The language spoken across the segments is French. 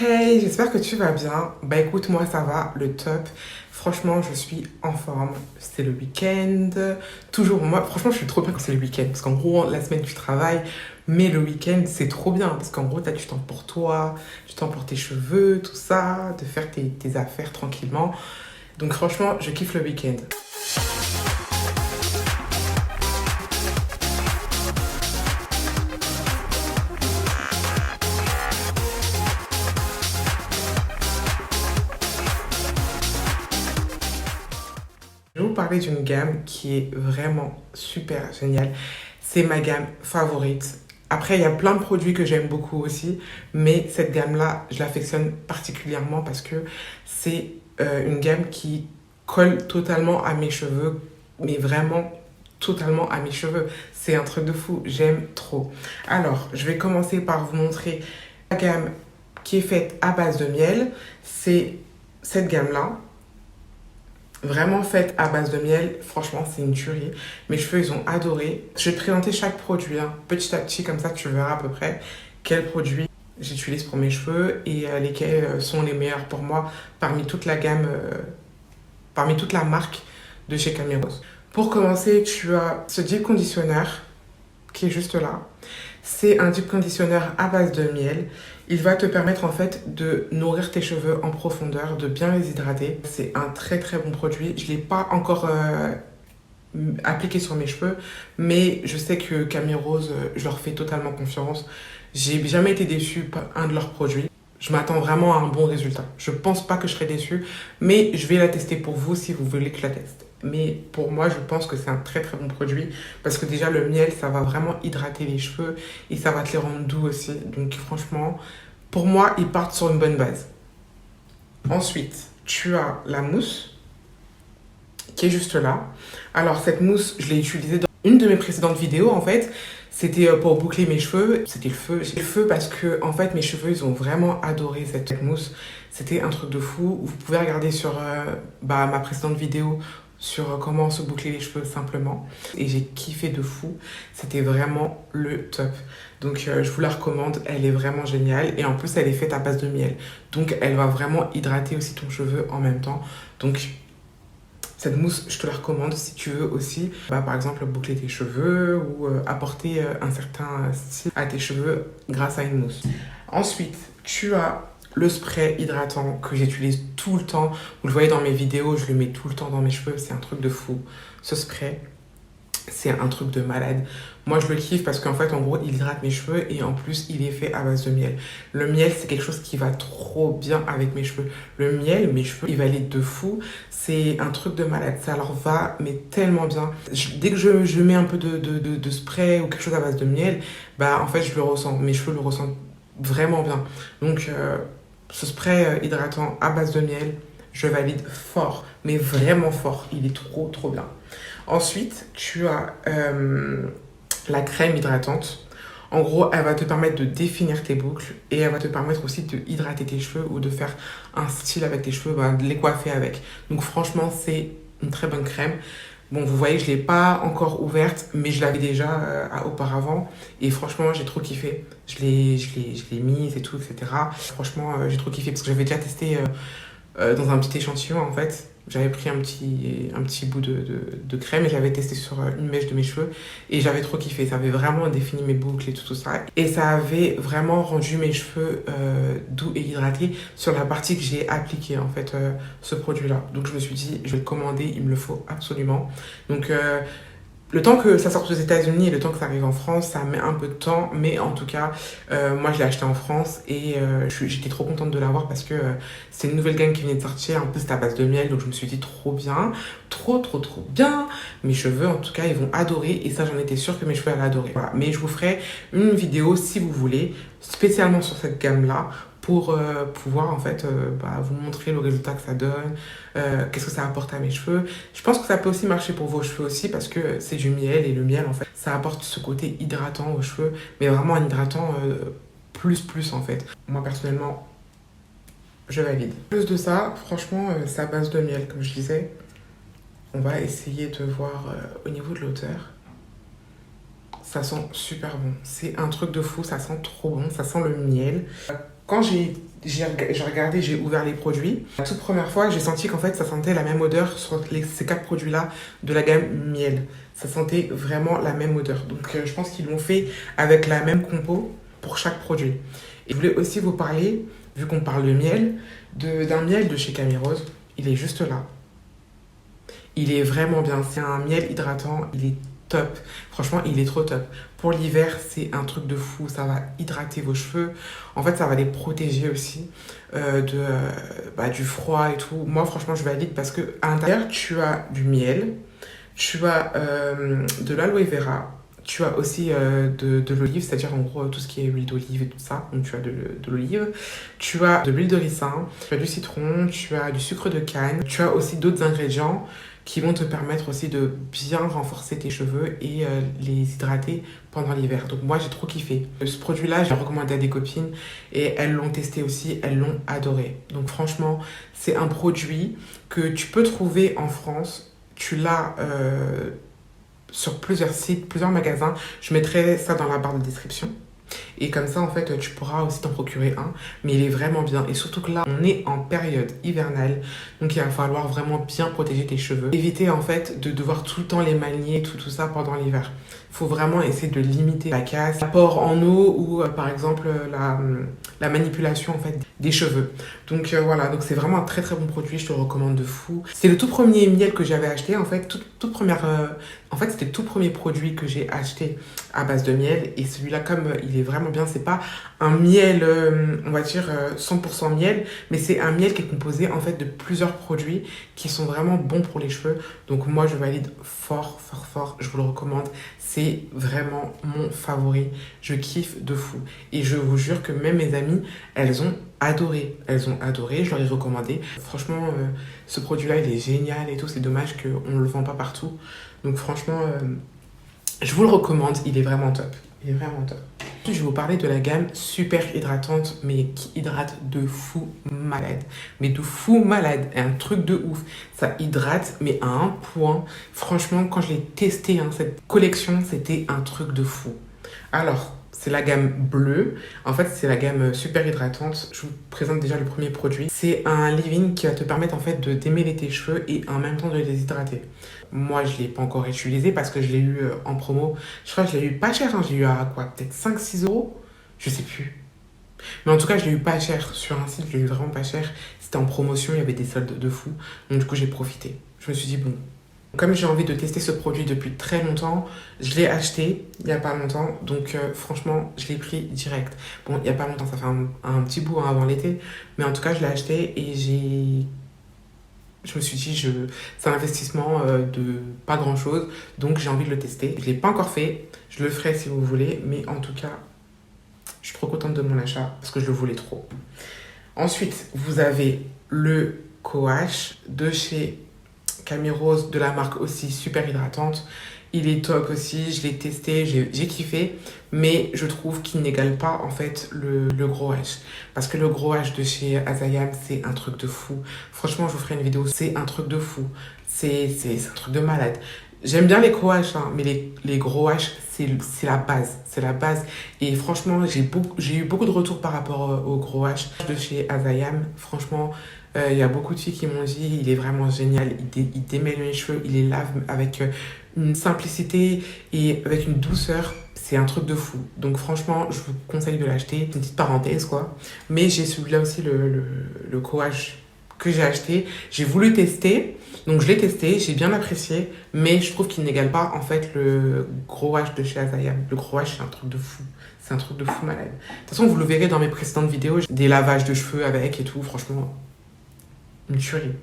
Hey, j'espère que tu vas bien. Bah écoute, moi ça va, le top. Franchement, je suis en forme. C'est le week-end. Toujours, moi, franchement, je suis trop bien quand c'est le week-end. Parce qu'en gros, la semaine, tu travailles. Mais le week-end, c'est trop bien. Parce qu'en gros, t'as du temps pour toi, du temps pour tes cheveux, tout ça, de faire tes affaires tranquillement. Donc franchement, je kiffe le week-end. Je vais vous parler d'une gamme qui est vraiment super géniale. C'est ma gamme favorite. Après, il y a plein de produits que j'aime beaucoup aussi, mais cette gamme-là, je l'affectionne particulièrement parce que c'est une gamme qui colle totalement à mes cheveux, mais vraiment totalement à mes cheveux. C'est un truc de fou, j'aime trop. Alors, je vais commencer par vous montrer la gamme qui est faite à base de miel. C'est cette gamme-là. Vraiment faite à base de miel, franchement c'est une tuerie. Mes cheveux ils ont adoré. Je vais te présenter chaque produit petit à petit, comme ça tu verras à peu près quels produits j'utilise pour mes cheveux et lesquels sont les meilleurs pour moi parmi toute la gamme, parmi toute la marque de chez Camille-Rose. Pour commencer, tu as ce deep conditioner qui est juste là. C'est un deep conditioner à base de miel. Il va te permettre en fait de nourrir tes cheveux en profondeur, de bien les hydrater. C'est un très très bon produit. Je ne l'ai pas encore appliqué sur mes cheveux, mais je sais que Camille Rose, je leur fais totalement confiance. J'ai jamais été déçue par un de leurs produits. Je m'attends vraiment à un bon résultat. Je pense pas que je serai déçue, mais je vais la tester pour vous si vous voulez que je la teste. Mais pour moi, je pense que c'est un très très bon produit parce que déjà le miel, ça va vraiment hydrater les cheveux et ça va te les rendre doux aussi. Donc franchement, pour moi, ils partent sur une bonne base. Ensuite, tu as la mousse qui est juste là. Alors cette mousse, je l'ai utilisée dans une de mes précédentes vidéos en fait. C'était pour boucler mes cheveux. C'était le feu. J'ai le feu parce que en fait mes cheveux ils ont vraiment adoré cette mousse. C'était un truc de fou. Vous pouvez regarder sur ma précédente vidéo sur comment se boucler les cheveux simplement. Et j'ai kiffé de fou. C'était vraiment le top. Donc je vous la recommande. Elle est vraiment géniale. Et en plus elle est faite à base de miel. Donc elle va vraiment hydrater aussi ton cheveu en même temps. Donc cette mousse, je te la recommande si tu veux aussi, par exemple, boucler tes cheveux ou apporter un certain style à tes cheveux grâce à une mousse. Ensuite, tu as le spray hydratant que j'utilise tout le temps. Vous le voyez dans mes vidéos, je le mets tout le temps dans mes cheveux. C'est un truc de fou. Ce spray, c'est un truc de malade. Moi, je le kiffe parce qu'en fait, en gros, il hydrate mes cheveux et en plus, il est fait à base de miel. Le miel, c'est quelque chose qui va trop bien avec mes cheveux. Le miel, mes cheveux, il va aller de fou. C'est un truc de malade. Ça leur va, mais tellement bien. Dès que je mets un peu de spray ou quelque chose à base de miel, en fait, je le ressens. Mes cheveux le ressentent vraiment bien. Donc, ce spray hydratant à base de miel, je valide fort, mais vraiment fort. Il est trop, trop bien. Ensuite, tu as la crème hydratante. En gros, elle va te permettre de définir tes boucles et elle va te permettre aussi de hydrater tes cheveux ou de faire un style avec tes cheveux, de les coiffer avec. Donc franchement, c'est une très bonne crème. Bon, vous voyez, je ne l'ai pas encore ouverte, mais je l'avais déjà auparavant. Et franchement, j'ai trop kiffé. Je l'ai mise et tout, etc. Franchement, j'ai trop kiffé parce que j'avais déjà testé dans un petit échantillon en fait. J'avais pris un petit bout de crème et j'avais testé sur une mèche de mes cheveux et j'avais trop kiffé. Ça avait vraiment défini mes boucles et tout ça. Et ça avait vraiment rendu mes cheveux doux et hydratés sur la partie que j'ai appliquée en fait, ce produit-là. Donc je me suis dit, je vais le commander, il me le faut absolument. Donc le temps que ça sorte aux États-Unis et le temps que ça arrive en France, ça met un peu de temps, mais en tout cas, moi je l'ai acheté en France et j'étais trop contente de l'avoir parce que c'est une nouvelle gamme qui venait de sortir. En plus, c'est à base de miel, donc je me suis dit trop bien, trop bien. Mes cheveux, en tout cas, ils vont adorer et ça, j'en étais sûre que mes cheveux allaient adorer. Voilà. Mais je vous ferai une vidéo si vous voulez, spécialement sur cette gamme-là pour pouvoir en fait vous montrer le résultat que ça donne, qu'est-ce que ça apporte à mes cheveux. Je pense que ça peut aussi marcher pour vos cheveux aussi parce que c'est du miel et le miel en fait ça apporte ce côté hydratant aux cheveux, mais vraiment un hydratant plus en fait. Moi personnellement, je valide. Plus de ça, franchement, c'est à base de miel comme je disais. On va essayer de voir au niveau de l'odeur. Ça sent super bon. C'est un truc de fou, ça sent trop bon, ça sent le miel. Quand j'ai regardé, j'ai ouvert les produits, la toute première fois, j'ai senti qu'en fait, ça sentait la même odeur sur ces 4 produits-là de la gamme miel. Ça sentait vraiment la même odeur. Donc, je pense qu'ils l'ont fait avec la même compo pour chaque produit. Et je voulais aussi vous parler, vu qu'on parle de miel, d'un miel de chez Camérose. Il est juste là. Il est vraiment bien. C'est un miel hydratant. Il est top. Franchement, il est trop top. Pour l'hiver, c'est un truc de fou. Ça va hydrater vos cheveux. En fait, ça va les protéger aussi du froid et tout. Moi, franchement, je valide parce que à l'intérieur, tu as du miel, tu as de l'aloe vera. Tu as aussi de l'olive, c'est-à-dire en gros tout ce qui est huile d'olive et tout ça. Donc tu as de l'olive, tu as de l'huile de ricin, tu as du citron, tu as du sucre de canne, tu as aussi d'autres ingrédients qui vont te permettre aussi de bien renforcer tes cheveux et les hydrater pendant l'hiver. Donc moi j'ai trop kiffé. Ce produit-là, j'ai recommandé à des copines et elles l'ont testé aussi, elles l'ont adoré. Donc franchement, c'est un produit que tu peux trouver en France. Tu l'as sur plusieurs sites, plusieurs magasins. Je mettrai ça dans la barre de description. Et comme ça, en fait, tu pourras aussi t'en procurer un. Mais il est vraiment bien. Et surtout que là, on est en période hivernale. Donc, il va falloir vraiment bien protéger tes cheveux. Éviter, en fait, de devoir tout le temps les manier, tout ça pendant l'hiver. Il faut vraiment essayer de limiter la casse, l'apport en eau ou, par exemple, la manipulation, en fait, des cheveux. Donc, voilà. Donc, c'est vraiment un très, très bon produit. Je te le recommande de fou. C'est le tout premier miel que j'avais acheté, en fait. En fait, c'était le tout premier produit que j'ai acheté à base de miel. Et celui-là, comme il est vraiment bien, c'est pas un miel, on va dire 100% miel, mais c'est un miel qui est composé en fait de plusieurs produits qui sont vraiment bons pour les cheveux. Donc moi, je valide fort, fort, fort. Je vous le recommande. C'est vraiment mon favori. Je kiffe de fou. Et je vous jure que même mes amies, elles ont adoré. Elles ont adoré. Je leur ai recommandé. Franchement, ce produit-là, il est génial et tout. C'est dommage qu'on ne le vend pas partout. Donc franchement, je vous le recommande. Il est vraiment top. Il est vraiment top. Je vais vous parler de la gamme super hydratante, mais qui hydrate de fou malade. Mais de fou malade, un truc de ouf. Ça hydrate, mais à un point. Franchement, quand je l'ai testé, cette collection, c'était un truc de fou. Alors, c'est la gamme bleue. En fait, c'est la gamme super hydratante. Je vous présente déjà le premier produit. C'est un leave-in qui va te permettre en fait de démêler tes cheveux et en même temps de les hydrater. Moi, je ne l'ai pas encore utilisé parce que je l'ai eu en promo. Je crois que je l'ai eu pas cher. Je l'ai eu à quoi? Peut-être 5-6 euros? Je sais plus. Mais en tout cas, je l'ai eu pas cher. Sur un site, je l'ai eu vraiment pas cher. C'était en promotion, il y avait des soldes de fou. Donc du coup, j'ai profité. Je me suis dit, bon, comme j'ai envie de tester ce produit depuis très longtemps, je l'ai acheté il n'y a pas longtemps. Donc franchement, je l'ai pris direct. Bon, il n'y a pas longtemps, ça fait un petit bout avant l'été. Mais en tout cas, je l'ai acheté et je me suis dit, c'est un investissement de pas grand-chose. Donc j'ai envie de le tester. Je ne l'ai pas encore fait. Je le ferai si vous voulez. Mais en tout cas, je suis trop contente de mon achat parce que je le voulais trop. Ensuite, vous avez le Coache de chez Camérose, de la marque aussi super hydratante. Il est top aussi, je l'ai testé, j'ai kiffé, mais je trouve qu'il n'égale pas en fait le gros H. Parce que le gros H de chez Azayam, c'est un truc de fou. Franchement, je vous ferai une vidéo, c'est un truc de fou. C'est un truc de malade. J'aime bien les gros H, mais les gros H, c'est la base. C'est la base. Et franchement, j'ai eu beaucoup de retours par rapport au gros H de chez Azayam. Franchement, il y a beaucoup de filles qui m'ont dit il est vraiment génial, il démêle les cheveux, il les lave avec une simplicité et avec une douceur. C'est un truc de fou. Donc franchement, je vous conseille de l'acheter. Une petite parenthèse, quoi. Mais j'ai celui-là aussi, le Coache que j'ai acheté. J'ai voulu tester. Donc je l'ai testé, j'ai bien apprécié. Mais je trouve qu'il n'égale pas, en fait, le gros H de chez Azayam. Le gros H, c'est un truc de fou. C'est un truc de fou malade. De toute façon, vous le verrez dans mes précédentes vidéos. Des lavages de cheveux avec et tout. Franchement, une tuerie.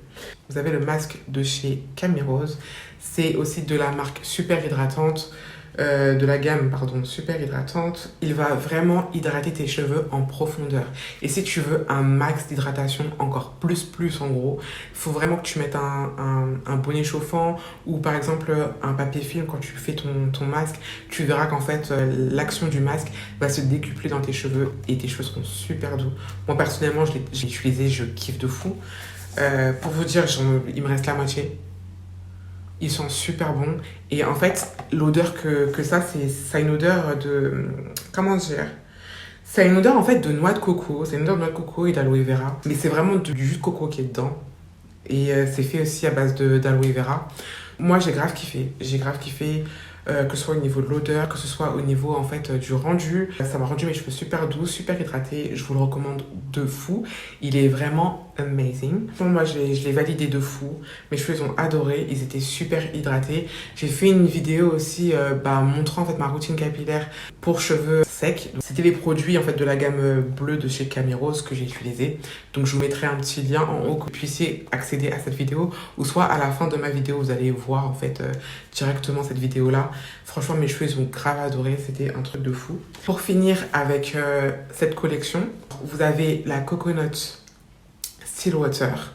Vous avez le masque de chez Camérose. C'est aussi de la marque super hydratante. De la gamme, pardon, super hydratante. Il va vraiment hydrater tes cheveux en profondeur. Et si tu veux un max d'hydratation, encore plus en gros, il faut vraiment que tu mettes un bonnet chauffant ou par exemple un papier film quand tu fais ton masque. Tu verras qu'en fait, l'action du masque va se décupler dans tes cheveux et tes cheveux seront super doux. Moi, personnellement, j'ai utilisé, je kiffe de fou. Pour vous dire, il me reste la moitié. Ils sont super bons. Et en fait, l'odeur que ça a une odeur de... Comment dire? Ça a une odeur en fait de noix de coco, c'est une odeur de noix de coco et d'aloe vera, mais c'est vraiment du jus de coco qui est dedans. Et c'est fait aussi à base d'aloe vera. Moi, j'ai grave kiffé, que ce soit au niveau de l'odeur, que ce soit au niveau en fait du rendu. Ça m'a rendu mes cheveux super doux, super hydratés. Je vous le recommande de fou. Il est vraiment amazing. Bon, moi, je l'ai validé de fou. Mes cheveux ils ont adoré, ils étaient super hydratés. J'ai fait une vidéo aussi montrant en fait ma routine capillaire pour cheveux secs. C'était les produits en fait de la gamme bleue de chez Camirose que j'ai utilisé. Donc je vous mettrai un petit lien en haut que vous puissiez accéder à cette vidéo, ou soit à la fin de ma vidéo vous allez voir en fait directement cette vidéo là. Franchement mes cheveux ils ont grave adoré, c'était un truc de fou. Pour finir avec cette collection, vous avez la Coconut Still Water.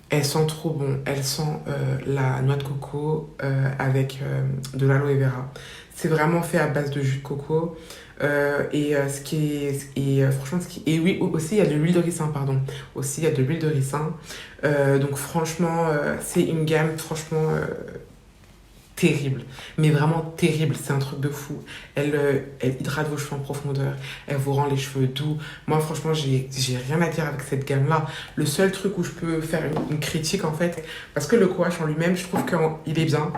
Elle sent trop bon, elle sent la noix de coco avec de l'aloe vera. C'est vraiment fait à base de jus de coco. Franchement, et oui, aussi il y a de l'huile de ricin, pardon. Aussi il y a de l'huile de ricin. Donc franchement, c'est une gamme franchement terrible, mais vraiment terrible, c'est un truc de fou. Elle hydrate vos cheveux en profondeur, elle vous rend les cheveux doux. Moi franchement j'ai rien à dire avec cette gamme là. Le seul truc où je peux faire une critique en fait, parce que le coach en lui-même je trouve qu'il est bien.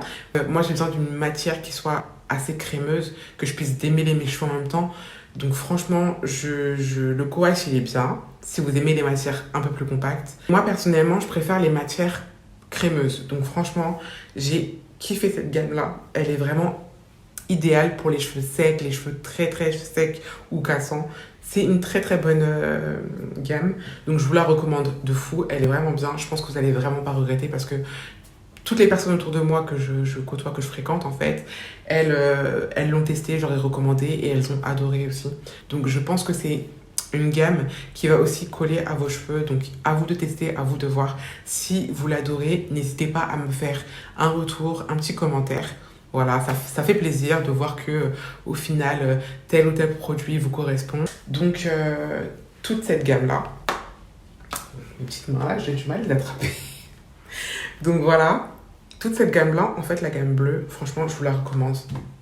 Moi j'ai besoin d'une matière qui soit assez crémeuse, que je puisse démêler mes cheveux en même temps. Donc franchement le coach il est bien si vous aimez les matières un peu plus compactes. Moi personnellement je préfère les matières crémeuses, donc franchement j'ai kiffé cette gamme là, elle est vraiment idéale pour les cheveux secs, les cheveux très très secs ou cassants. C'est une très très bonne gamme, donc je vous la recommande de fou, elle est vraiment bien. Je pense que vous allez vraiment pas regretter parce que toutes les personnes autour de moi que je côtoie, que je fréquente en fait, elles l'ont testé, je leur ai recommandé et elles ont adoré aussi. Donc je pense que c'est une gamme qui va aussi coller à vos cheveux. Donc à vous de tester, à vous de voir. Si vous l'adorez, n'hésitez pas à me faire un retour, un petit commentaire. Voilà, ça fait plaisir de voir que au final, tel ou tel produit vous correspond. Donc toute cette gamme-là, une petite main là, j'ai du mal à l'attraper. Donc voilà, toute cette gamme-là, en fait la gamme bleue, franchement je vous la recommande.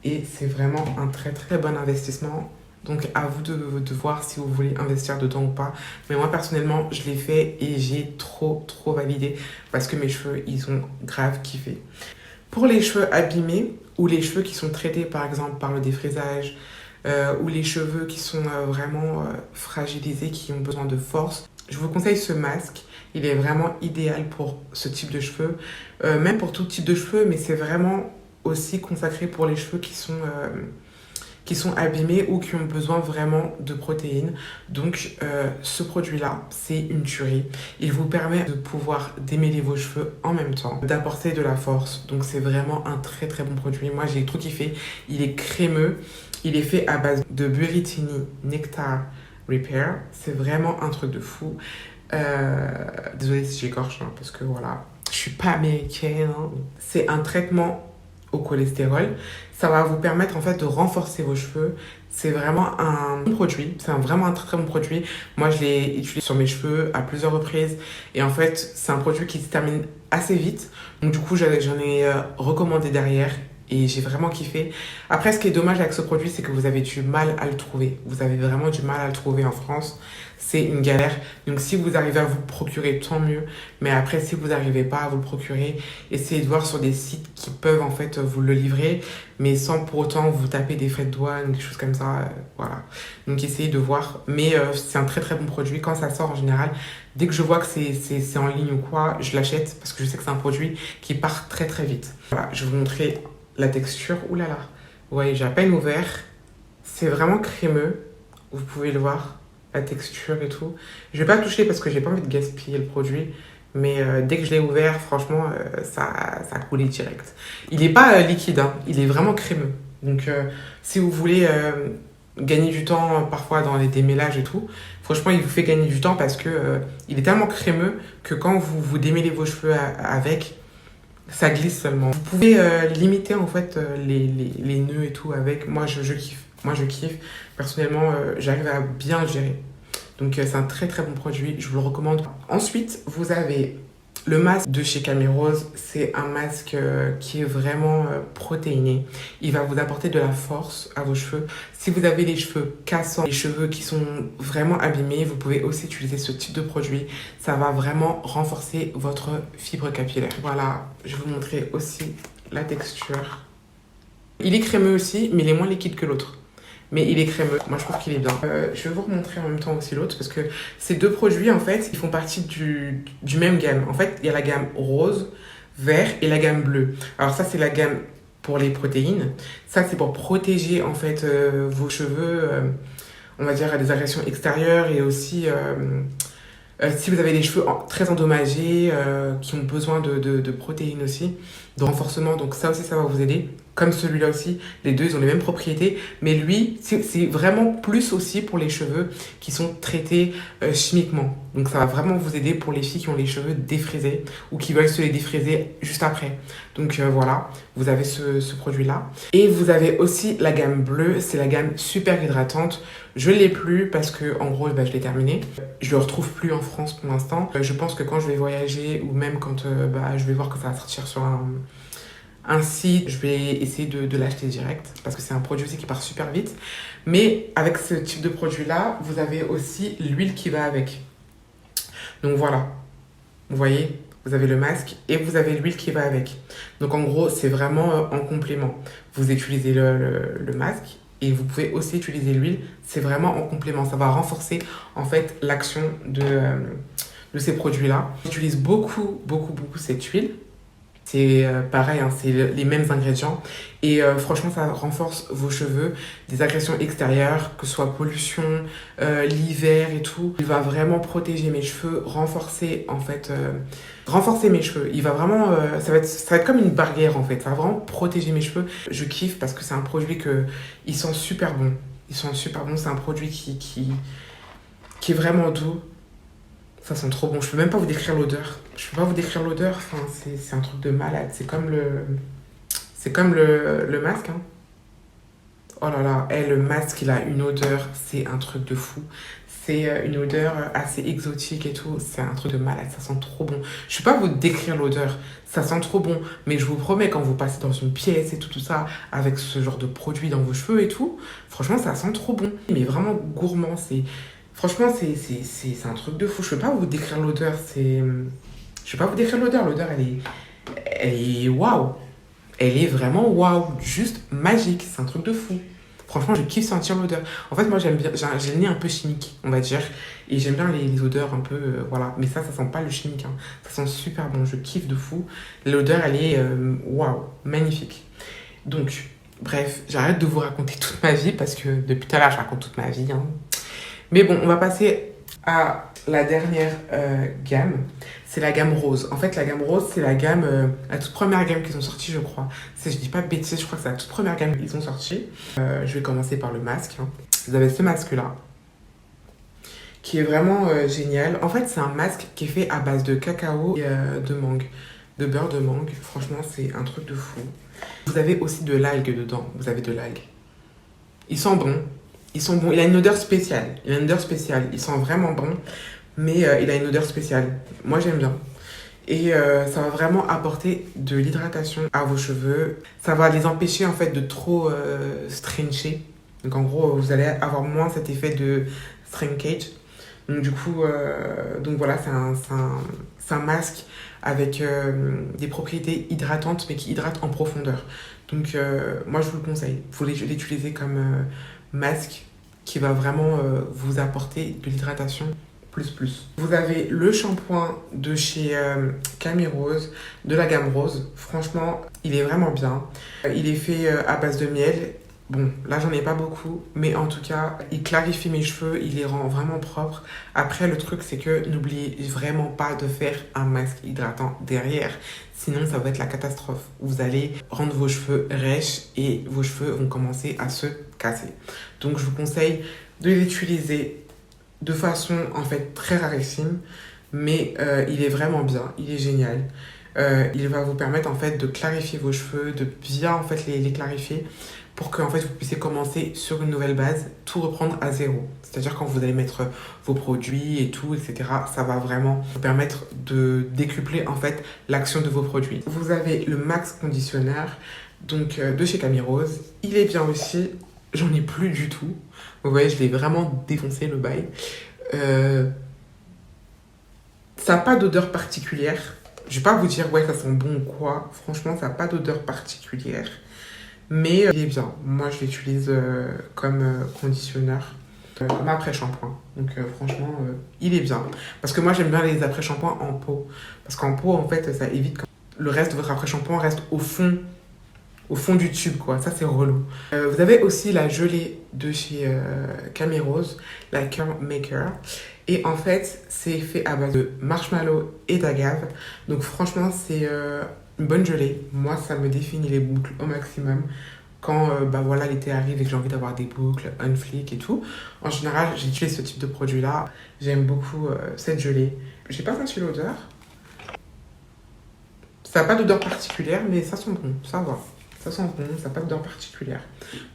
Et c'est vraiment un très très bon investissement. Donc à vous de voir si vous voulez investir dedans ou pas. Mais moi personnellement je l'ai fait et j'ai trop validé parce que mes cheveux ils ont grave kiffé. Pour les cheveux abîmés ou les cheveux qui sont traités par exemple par le défrisage ou les cheveux qui sont vraiment fragilisés, qui ont besoin de force, je vous conseille ce masque. Il est vraiment idéal pour ce type de cheveux, même pour tout type de cheveux, mais c'est vraiment aussi consacré pour les cheveux qui sont abîmés ou qui ont besoin vraiment de protéines. Donc ce produit-là, c'est une tuerie. Il vous permet de pouvoir démêler vos cheveux en même temps, d'apporter de la force. Donc c'est vraiment un très très bon produit. Moi j'ai trop kiffé. Il est crémeux. Il est fait à base de Buritini Nectar Repair. C'est vraiment un truc de fou. Désolée si j'écorche, hein, parce que voilà, je suis pas américaine. Hein. C'est un traitement au cholestérol. Ça va vous permettre en fait de renforcer vos cheveux. C'est vraiment un bon produit. C'est vraiment un très très bon produit. Moi, je l'ai utilisé sur mes cheveux à plusieurs reprises. Et en fait, c'est un produit qui se termine assez vite. Donc du coup, j'en ai recommandé derrière. Et j'ai vraiment kiffé. Après, ce qui est dommage avec ce produit, c'est que vous avez du mal à le trouver. Vous avez vraiment du mal à le trouver en France. C'est une galère. Donc, si vous arrivez à vous le procurer, tant mieux. Mais après, si vous n'arrivez pas à vous le procurer, essayez de voir sur des sites qui peuvent en fait vous le livrer, mais sans pour autant vous taper des frais de douane, des choses comme ça. Voilà. Donc, essayez de voir. Mais c'est un très très bon produit. Quand ça sort en général, dès que je vois que c'est en ligne ou quoi, je l'achète parce que je sais que c'est un produit qui part très très vite. Voilà, je vais vous montrer la texture. Ouh là là. Vous voyez, j'ai à peine ouvert. C'est vraiment crémeux. Vous pouvez le voir. La texture et tout. Je vais pas toucher parce que j'ai pas envie de gaspiller le produit. Mais dès que je l'ai ouvert, franchement, ça coulait direct. Il est pas liquide, hein, il est vraiment crémeux. Donc si vous voulez gagner du temps parfois dans les démêlages et tout, franchement, il vous fait gagner du temps parce que il est tellement crémeux que quand vous démêlez vos cheveux avec, ça glisse seulement. Vous pouvez limiter en fait les nœuds et tout avec. Moi, je kiffe. Moi, je kiffe. Personnellement, j'arrive à bien le gérer. Donc, c'est un très très bon produit. Je vous le recommande. Ensuite, vous avez Le masque de chez Camérose, c'est un masque qui est vraiment protéiné. Il va vous apporter de la force à vos cheveux. Si vous avez les cheveux cassants, les cheveux qui sont vraiment abîmés, vous pouvez aussi utiliser ce type de produit. Ça va vraiment renforcer votre fibre capillaire. Voilà, je vais vous montrer aussi la texture. Il est crémeux aussi, mais il est moins liquide que l'autre. Mais il est crémeux. Moi, je trouve qu'il est bien. Je vais vous remontrer en même temps aussi l'autre parce que ces deux produits, en fait, ils font partie du même gamme. En fait, il y a la gamme rose, vert et la gamme bleue. Alors ça, c'est la gamme pour les protéines. Ça, c'est pour protéger, en fait, vos cheveux, on va dire, à des agressions extérieures et aussi... si vous avez des cheveux très endommagés, qui ont besoin de protéines aussi, de renforcement, donc ça aussi, ça va vous aider. Comme celui-là aussi, les deux, ils ont les mêmes propriétés. Mais lui, c'est vraiment plus aussi pour les cheveux qui sont traités chimiquement. Donc ça va vraiment vous aider pour les filles qui ont les cheveux défrisés ou qui veulent se les défriser juste après. Donc voilà, vous avez ce produit-là. Et vous avez aussi la gamme bleue, c'est la gamme super hydratante. Je ne l'ai plus parce que en gros, je l'ai terminé. Je ne le retrouve plus en France pour l'instant. Je pense que quand je vais voyager ou même quand je vais voir que ça va sortir sur un site, je vais essayer de l'acheter direct parce que c'est un produit aussi qui part super vite. Mais avec ce type de produit-là, vous avez aussi l'huile qui va avec. Donc voilà, vous voyez, vous avez le masque et vous avez l'huile qui va avec. Donc en gros, c'est vraiment en complément. Vous utilisez le masque et vous pouvez aussi utiliser l'huile. C'est vraiment en complément. Ça va renforcer en fait l'action de ces produits-là. J'utilise beaucoup cette huile. C'est pareil, hein, c'est les mêmes ingrédients. Et franchement, ça renforce vos cheveux des agressions extérieures, que ce soit pollution, l'hiver et tout. Il va vraiment protéger mes cheveux, renforcer mes cheveux. Il va vraiment, ça va être comme une barrière en fait. Ça va vraiment protéger mes cheveux. Je kiffe parce que c'est un produit il sent super bon. Il sent super bon. C'est un produit qui est vraiment doux. Ça sent trop bon. Je peux même pas vous décrire l'odeur. Enfin, c'est un truc de malade. C'est comme le masque. Hein. Oh là là. Le masque, il a une odeur. C'est un truc de fou. C'est une odeur assez exotique et tout. C'est un truc de malade. Ça sent trop bon. Je peux pas vous décrire l'odeur. Ça sent trop bon. Mais je vous promets, quand vous passez dans une pièce et tout ça, avec ce genre de produit dans vos cheveux et tout, franchement, ça sent trop bon. Mais vraiment gourmand. Franchement, c'est un truc de fou. Je peux pas vous décrire l'odeur. Je peux pas vous décrire l'odeur. L'odeur, elle est waouh. Elle est vraiment waouh. Juste magique. C'est un truc de fou. Franchement, je kiffe sentir l'odeur. En fait, moi, j'aime bien. J'ai le nez un peu chimique, on va dire. Et j'aime bien les odeurs un peu. Voilà. Mais ça sent pas le chimique. Hein. Ça sent super bon. Je kiffe de fou. L'odeur, elle est waouh. Magnifique. Donc, bref, j'arrête de vous raconter toute ma vie parce que depuis tout à l'heure, je raconte toute ma vie. Hein. Mais bon, on va passer à la dernière gamme. C'est la gamme rose. En fait, la gamme rose, c'est la toute première gamme qu'ils ont sortie, je crois. Je dis pas de bêtises, je crois que c'est la toute première gamme qu'ils ont sortie. Je vais commencer par le masque. Hein. Vous avez ce masque-là, qui est vraiment génial. En fait, c'est un masque qui est fait à base de cacao et de mangue, de beurre de mangue. Franchement, c'est un truc de fou. Vous avez aussi de l'algue dedans. Vous avez de l'algue. Ils sont bons. Ils sont bons. Il a une odeur spéciale. Il sent vraiment bon, mais il a une odeur spéciale. Moi, j'aime bien. Et ça va vraiment apporter de l'hydratation à vos cheveux. Ça va les empêcher en fait de trop stretcher. Donc en gros, vous allez avoir moins cet effet de shrinkage. Donc du coup, voilà, c'est un masque avec des propriétés hydratantes, mais qui hydratent en profondeur. Donc moi, je vous le conseille. Vous l'utilisez comme masque qui va vraiment vous apporter de l'hydratation plus. Vous avez le shampoing de chez Camérose, de la gamme rose. Franchement, il est vraiment bien. Il est fait à base de miel. Bon, là, j'en ai pas beaucoup, mais en tout cas, il clarifie mes cheveux, il les rend vraiment propres. Après, le truc, c'est que n'oubliez vraiment pas de faire un masque hydratant derrière. Sinon, ça va être la catastrophe. Vous allez rendre vos cheveux rêches et vos cheveux vont commencer à se casser. Donc, je vous conseille de l'utiliser de façon, en fait, très rarissime. Mais il est vraiment bien, il est génial. Il va vous permettre, en fait, de clarifier vos cheveux, de bien, en fait, les clarifier pour que en fait, vous puissiez commencer sur une nouvelle base, tout reprendre à zéro. C'est-à-dire quand vous allez mettre vos produits et tout, etc., ça va vraiment vous permettre de décupler en fait l'action de vos produits. Vous avez le Max Conditioner, donc de chez Camille Rose. Il est bien aussi, j'en ai plus du tout. Vous voyez, je l'ai vraiment défoncé le bail. Ça n'a pas d'odeur particulière. Je vais pas vous dire ouais ça sent bon ou quoi. Franchement, ça n'a pas d'odeur particulière. Mais il est bien. Moi, je l'utilise comme conditionneur, comme après-shampoing. Donc franchement, il est bien. Parce que moi, j'aime bien les après-shampoings en pot. Parce qu'en pot, en fait, ça évite que le reste de votre après-shampoing reste au fond du tube, quoi. Ça, c'est relou. Vous avez aussi la gelée de chez Camille Rose, la Curl Maker. Et en fait, c'est fait à base de marshmallow et d'agave. Donc franchement, c'est une bonne gelée. Moi, ça me définit les boucles au maximum. Quand bah voilà, l'été arrive et que j'ai envie d'avoir des boucles, un flic et tout. En général, j'utilise ce type de produit-là. J'aime beaucoup cette gelée. J'ai pas senti l'odeur. Ça n'a pas d'odeur particulière, mais ça sent bon. Ça va. Ça sent bon, ça n'a pas d'odeur particulière.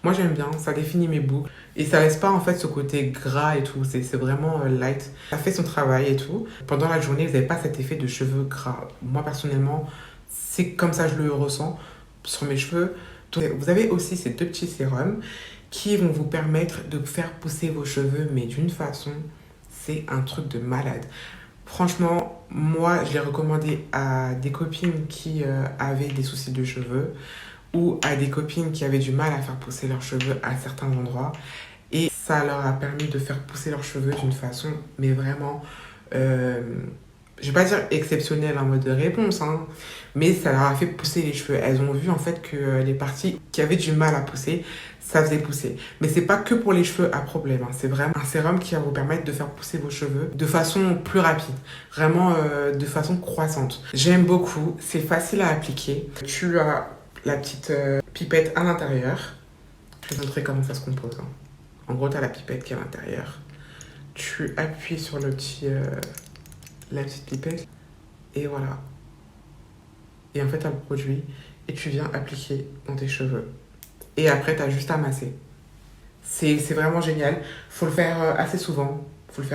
Moi, j'aime bien, ça définit mes boucles. Et ça laisse pas, en fait, ce côté gras et tout. C'est vraiment light. Ça fait son travail et tout. Pendant la journée, vous n'avez pas cet effet de cheveux gras. Moi, personnellement, c'est comme ça que je le ressens sur mes cheveux. Donc, vous avez aussi ces deux petits sérums qui vont vous permettre de faire pousser vos cheveux, mais d'une façon, c'est un truc de malade. Franchement, moi, je l'ai recommandé à des copines qui avaient des soucis de cheveux ou à des copines qui avaient du mal à faire pousser leurs cheveux à certains endroits. Et ça leur a permis de faire pousser leurs cheveux d'une façon, mais vraiment, je vais pas dire exceptionnelle en mode de réponse, hein, mais ça leur a fait pousser les cheveux. Elles ont vu en fait que les parties qui avaient du mal à pousser, ça faisait pousser. Mais c'est pas que pour les cheveux à problème, hein. C'est vraiment un sérum qui va vous permettre de faire pousser vos cheveux de façon plus rapide, vraiment de façon croissante. J'aime beaucoup, c'est facile à appliquer. Tu as la petite pipette à l'intérieur. Je vais te montrer comment ça se compose, hein. En gros, tu as la pipette qui est à l'intérieur. Tu appuies sur le petit, la petite pipette et voilà. Et en fait, tu as le produit et tu viens appliquer dans tes cheveux. Et après, tu as juste à masser. C'est vraiment génial. Faut le faire assez souvent. Faut le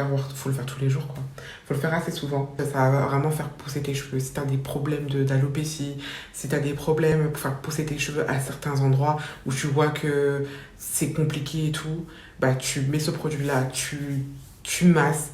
faire tous les jours, quoi. Faut le faire assez souvent. Ça va vraiment faire pousser tes cheveux. Si tu as des problèmes d'alopécie, si tu as des problèmes pour faire pousser tes cheveux à certains endroits où tu vois que c'est compliqué et tout, bah tu mets ce produit-là, tu masses.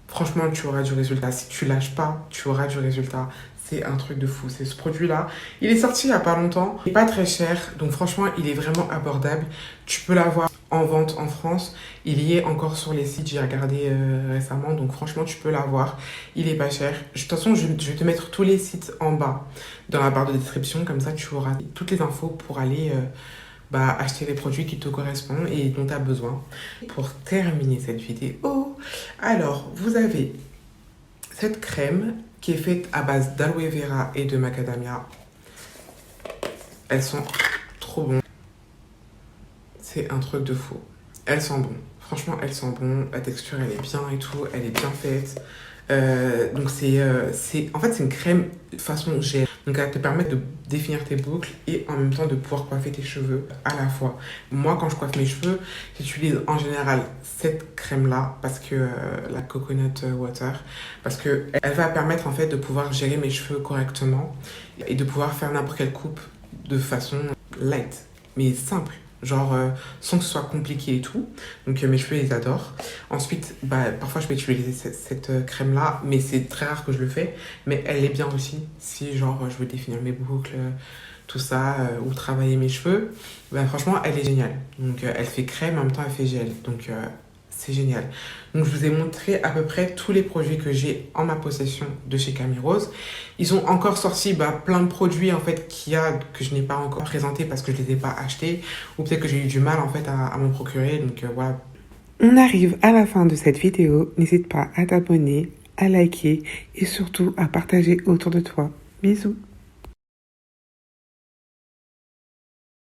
Franchement, tu auras du résultat. Si tu lâches pas, tu auras du résultat. C'est un truc de fou. C'est ce produit-là. Il est sorti il n'y a pas longtemps. Il n'est pas très cher. Donc franchement, il est vraiment abordable. Tu peux l'avoir en vente en France. Il y est encore sur les sites. J'ai regardé récemment. Donc franchement, tu peux l'avoir. Il est pas cher. De toute façon, je vais te mettre tous les sites en bas dans la barre de description. Comme ça, tu auras toutes les infos pour aller acheter les produits qui te correspondent et dont tu as besoin. Pour terminer cette vidéo, alors, vous avez cette crème qui est faite à base d'aloe vera et de macadamia. Elles sont trop bonnes. C'est un truc de fou. Elles sentent bon. Franchement, elles sentent bon. La texture, elle est bien et tout. Elle est bien faite. Donc, en fait, c'est une crème façon gel. Donc, elle te permet de définir tes boucles et en même temps de pouvoir coiffer tes cheveux à la fois. Moi, quand je coiffe mes cheveux, j'utilise en général cette crème-là, parce que la Coconut Water, parce que elle va permettre en fait de pouvoir gérer mes cheveux correctement et de pouvoir faire n'importe quelle coupe de façon light, mais simple. Genre sans que ce soit compliqué et tout. Donc mes cheveux, ils adorent. Ensuite, parfois je peux utiliser cette crème-là, mais c'est très rare que je le fais. Mais elle est bien aussi si genre je veux définir mes boucles, tout ça, ou travailler mes cheveux. Franchement, elle est géniale. Donc elle fait crème, en même temps elle fait gel. Donc c'est génial. Donc je vous ai montré à peu près tous les produits que j'ai en ma possession de chez Camille Rose. Ils ont encore sorti plein de produits en fait que je n'ai pas encore présentés parce que je ne les ai pas achetés ou peut-être que j'ai eu du mal en fait à m'en procurer. Donc voilà. On arrive à la fin de cette vidéo. N'hésite pas à t'abonner, à liker et surtout à partager autour de toi. Bisous.